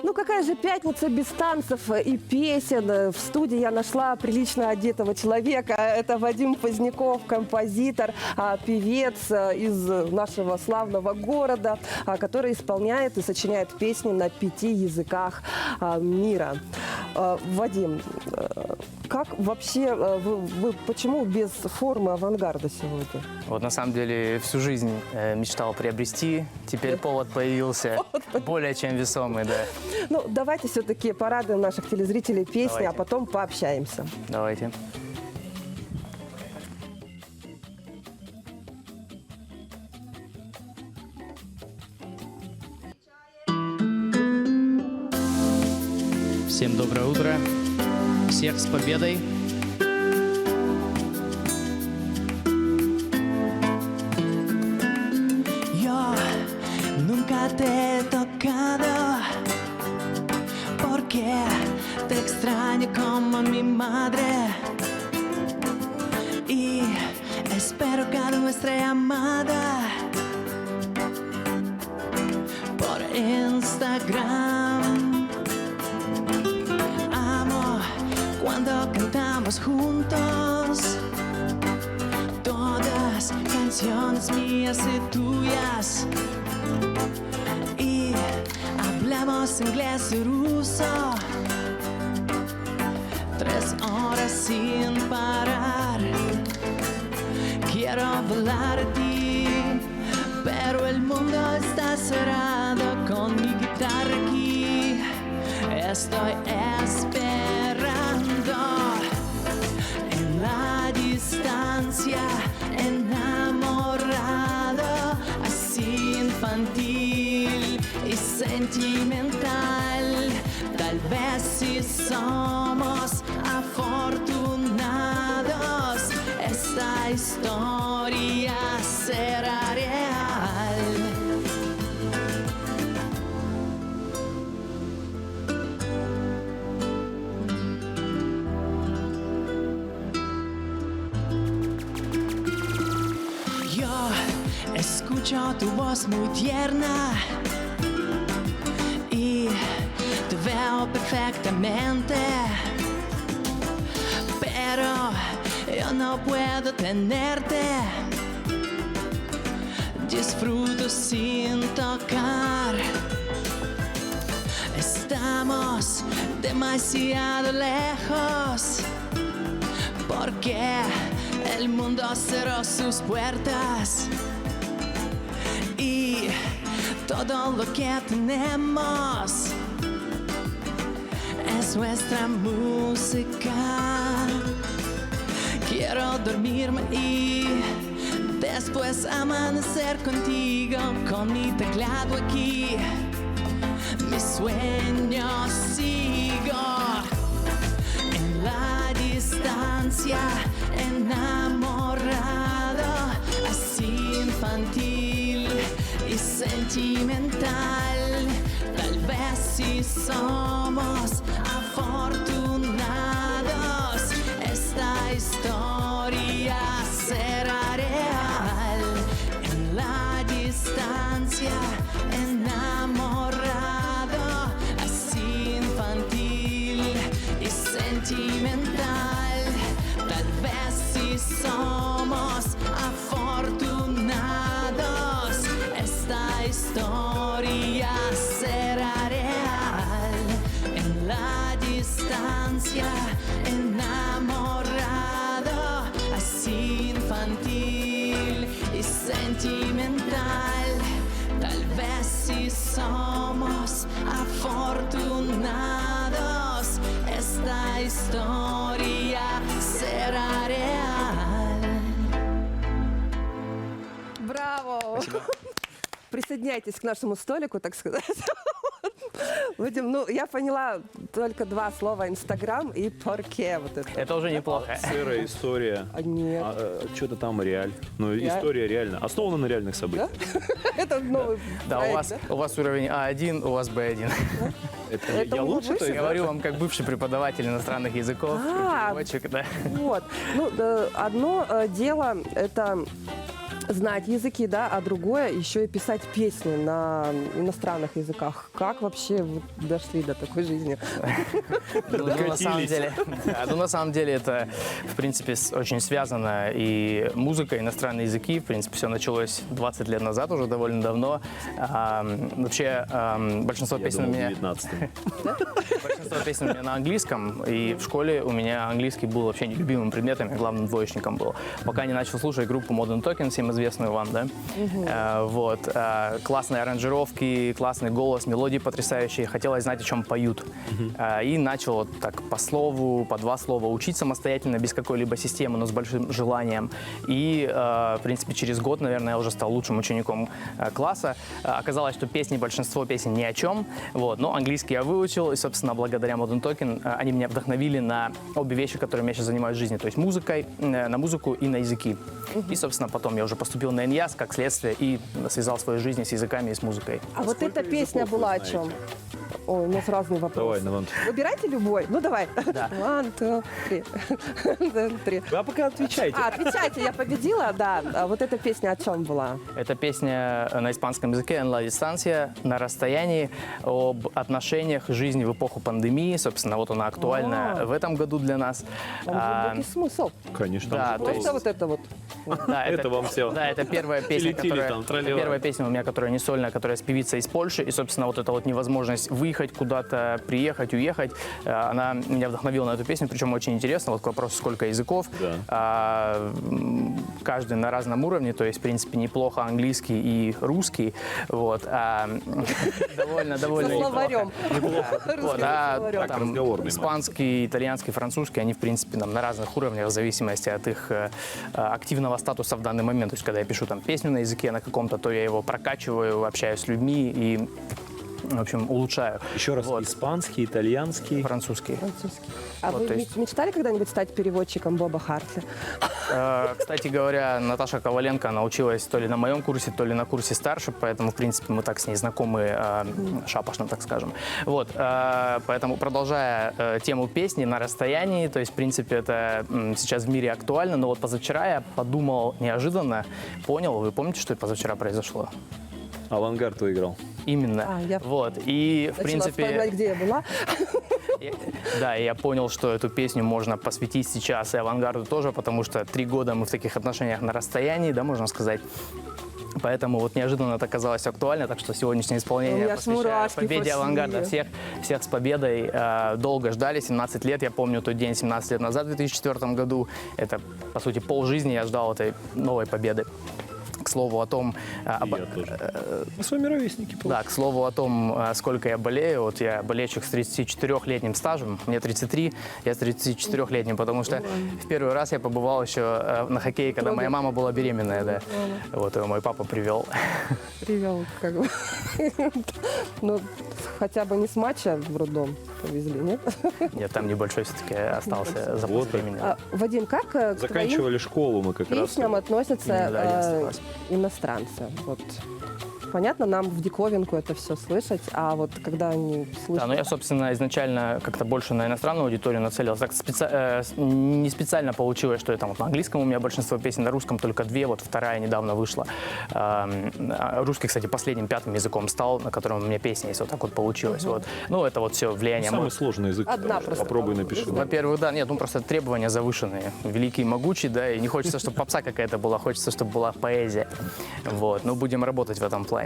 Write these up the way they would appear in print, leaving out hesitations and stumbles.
Ну какая же пятница без танцев и песен. В студии я нашла прилично одетого человека. Это Вадим Поздняков, композитор, певец из нашего славного города, который исполняет и сочиняет песни на 5 языках мира. Вадим, как вообще, вы почему без формы авангарда сегодня? Вот на самом деле всю жизнь мечтал приобрести, теперь повод появился, более чем весомый, да. Ну, давайте все-таки порадуем наших телезрителей песней, Давайте. а потом пообщаемся. Давайте. Всем доброе утро, всех с победой. Yo nunca te he tocado porque te extraño como a mi madre y espero cada nuestra llamada por Instagram. Amo cuando cantamos juntos todas canciones mías y tuyas y hablamos inglés y ruso 3 horas sin parar. Quiero hablar de ti, pero el mundo está cerrado con mi guitarra aquí. Estoy esperando en la distancia, enamorado, así infantil y sentimental. Tal vez si somos afortunados, esta historia será real. Yo escucho tu voz muy tierna y te veo perfectamente, pero yo no puedo tenerte. Disfruto sin tocar. Estamos demasiado lejos porque el mundo cerró sus puertas y todo lo que tenemos es nuestra música. Quiero dormirme y después amanecer contigo con mi teclado aquí. Mi sueño sigo en la distancia, enamorado, así infantil y sentimental. Tal vez si somos afortunados, esta historia será real. En la distancia, enamorado, así infantil y sentimental. Tal vez si somos afortunados, esta historia será real. En la distancia, enamorado, así infantil y sentimental. Tal vez si somos afortunados, esta historia será real. Браво! Присоединяйтесь к нашему столику, так сказать. Вадим, ну я поняла только 2 слова: Инстаграм и парке. Вот это. Это уже неплохо. Сырая история. Нет. Что-то там реаль. Ну, история реально. Основана на реальных событиях. Это новый Да, проект, у вас уровень А1, у вас Б1. Это Я у лучше, выше? то есть? Говорю вам как бывший преподаватель иностранных языков, А. переводчик, да. Вот. Ну, одно дело это знать языки, да, а другое еще и писать песни на иностранных языках. Как вообще вы дошли до такой жизни? Ну, на самом деле, да, ну, на самом деле это, в принципе, очень связано. И музыка, и иностранные языки, в принципе, все началось 20 лет назад, уже довольно давно. Вообще, большинство Я песен у думал, меня... 19-м. Большинство песен у меня на английском, и в школе у меня английский был вообще нелюбимым предметом, я главным двоечником был. Пока не начал слушать группу Modern Talking, всем известную вам, да? Вот. Классные аранжировки, классный голос, мелодии потрясающие. Хотелось знать, о чем поют. И начал вот так по слову, по два слова учить самостоятельно, без какой-либо системы, но с большим желанием. И, в принципе, через год, наверное, я уже стал лучшим учеником класса. Оказалось, что большинство песен ни о чем. Вот. Но английский я выучил, и, собственно, благодаря Modern Talking они меня вдохновили на обе вещи, которыми я сейчас занимаюсь в жизни. То есть музыкой, на музыку и на языки. И, собственно, потом я уже поступил на ИНЯС как следствие и связал свою жизнь с языками и с музыкой. А вот сколько эта песня языков вы была о знаете? чем? Ой, у нас разные вопросы. Давай, Наван. Выбирайте любой. Ну, давай. Да. One, two, three. One, three. А пока отвечайте. Отвечайте, я победила, да. А вот эта песня о чем была? Это песня на испанском языке «En la distancia», на расстоянии, об отношениях жизни в эпоху пандемии. Собственно, вот она актуальна в этом году для нас. Там глубокий смысл. Конечно. Да, там то есть- Просто вот это вот. Да, Это вам всё. Да, это первая песня, Тили-тили которая, там, это тролливали. первая песня у меня, которая не сольная, которая с певицей из Польши. И, собственно, вот эта вот невозможность выехать куда-то, приехать, уехать, она меня вдохновила на эту песню. Причем очень интересно, вот к вопросу, сколько языков. Да. Каждый на разном уровне, то есть, в принципе, неплохо английский и русский. Вот. Довольно Со неплохо. словарем. Вот, а словарем. Так, там разговорный испанский, итальянский, французский, они, в принципе, там, на разных уровнях, в зависимости от их активного статуса в данный момент. То есть, когда я пишу там песню на языке на каком-то, то я его прокачиваю, общаюсь с людьми и, в общем, улучшаю. Еще раз, Вот. испанский, итальянский. Французский. Французский. А Вот, вы то есть- мечтали когда-нибудь стать переводчиком Боба Хартли? Кстати говоря, Наташа Коваленко, она училась то ли на моем курсе, то ли на курсе старше, поэтому, в принципе, мы так с ней знакомы шапошно, так скажем. Вот, поэтому, продолжая тему песни на расстоянии, то есть, в принципе, это сейчас в мире актуально, но вот позавчера я подумал неожиданно, понял, вы помните, что позавчера произошло? Авангард выиграл. Именно. Я Вот, и, в начала принципе... вспоминать, где я была. Да, и я понял, что эту песню можно посвятить сейчас и авангарду тоже, потому что 3 года мы в таких отношениях на расстоянии, да, можно сказать. Поэтому вот неожиданно это оказалось актуально, так что сегодняшнее У исполнение меня аж посвящаю мурашки победе пошли. авангарда. Всех с победой. Долго ждали, 17 лет. Я помню тот день 17 лет назад, в 2004 году. Это, по сути, полжизни я ждал этой новой победы. К слову о том... Я тоже. Мы с вами ровесники. Да, к слову о том, сколько я болею. Вот я болельщик с 34-летним стажем, мне 33, я с 34-летним, потому что в первый раз я побывал еще на хоккее, когда моя мама была беременная, да. Вот его мой папа привел. Привел, как бы. Ну, хотя бы не с матча в роддом повезли, нет? Нет, там небольшой все-таки остался запас Вот так. времени. Вадим, как к твоим Заканчивали школу мы как раз. песням относятся Именно, да, 11 класс. иностранцы? Вот. Понятно, нам в диковинку это все слышать, а вот когда они слышат... Да, но я, собственно, изначально как-то больше на иностранную аудиторию нацелился. Так не специально получилось, что это вот на английском у меня большинство песен, на русском только 2, вот вторая недавно вышла. Русский, кстати, последним 5-м языком стал, на котором у меня песня есть, вот так вот получилось. Вот. Ну, это вот все влияние. Самый сложный язык. Одна просто. Попробуй напиши. Во-первых, да, нет, ну просто требования завышенные. Великий и могучий, да, и не хочется, чтобы попса какая-то была, хочется, чтобы была поэзия. Вот, ну будем работать в этом плане.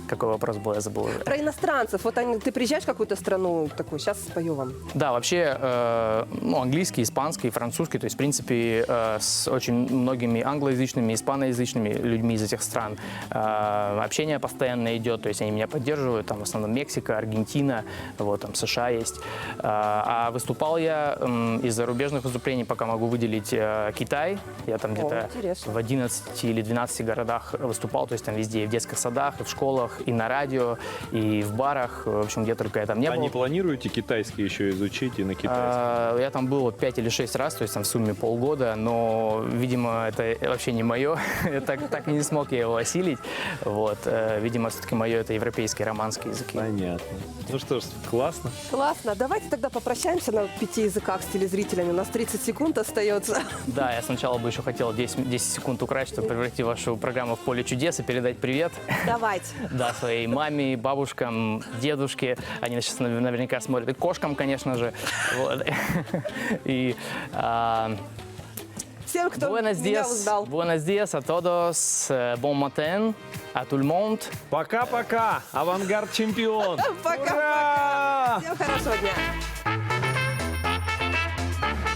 Какой вопрос был, я забыл уже. Про иностранцев. Вот ты приезжаешь в какую-то страну, такую, сейчас спою вам. Да, вообще, ну, английский, испанский, французский, то есть, в принципе, с очень многими англоязычными, испаноязычными людьми из этих стран общение постоянно идет, то есть они меня поддерживают, там в основном Мексика, Аргентина, вот, там США есть. А выступал я из зарубежных выступлений, пока могу выделить Китай, я там где-то интересно. в 11 или 12 городах выступал, то есть там везде, и в детских садах, местах, и в школах, и на радио, и в барах, в общем, где только я там не А был. не планируете китайский еще изучить и на китайском? Я там был 5 или 6 раз, то есть там в сумме полгода, но, видимо, это вообще не мое. Так и не смог я его осилить. Вот. Видимо, все-таки мое это европейские, романские языки. Понятно. Ну что ж, классно. Классно. Давайте тогда попрощаемся на 5 языках с телезрителями. У нас 30 секунд остается. Да, я сначала бы еще хотел 10 секунд украсть, чтобы превратить вашу программу в поле чудес и передать привет. Давайте. Да, своей маме, бабушкам, дедушке. Они сейчас наверняка смотрят. И кошкам, конечно же. Вот. И Всем, кто buenos меня días, узнал. buenos días a todos, bon matin, a tout le monde. Пока-пока, авангард чемпион. Пока-пока. Ура! Всем хорошего дня.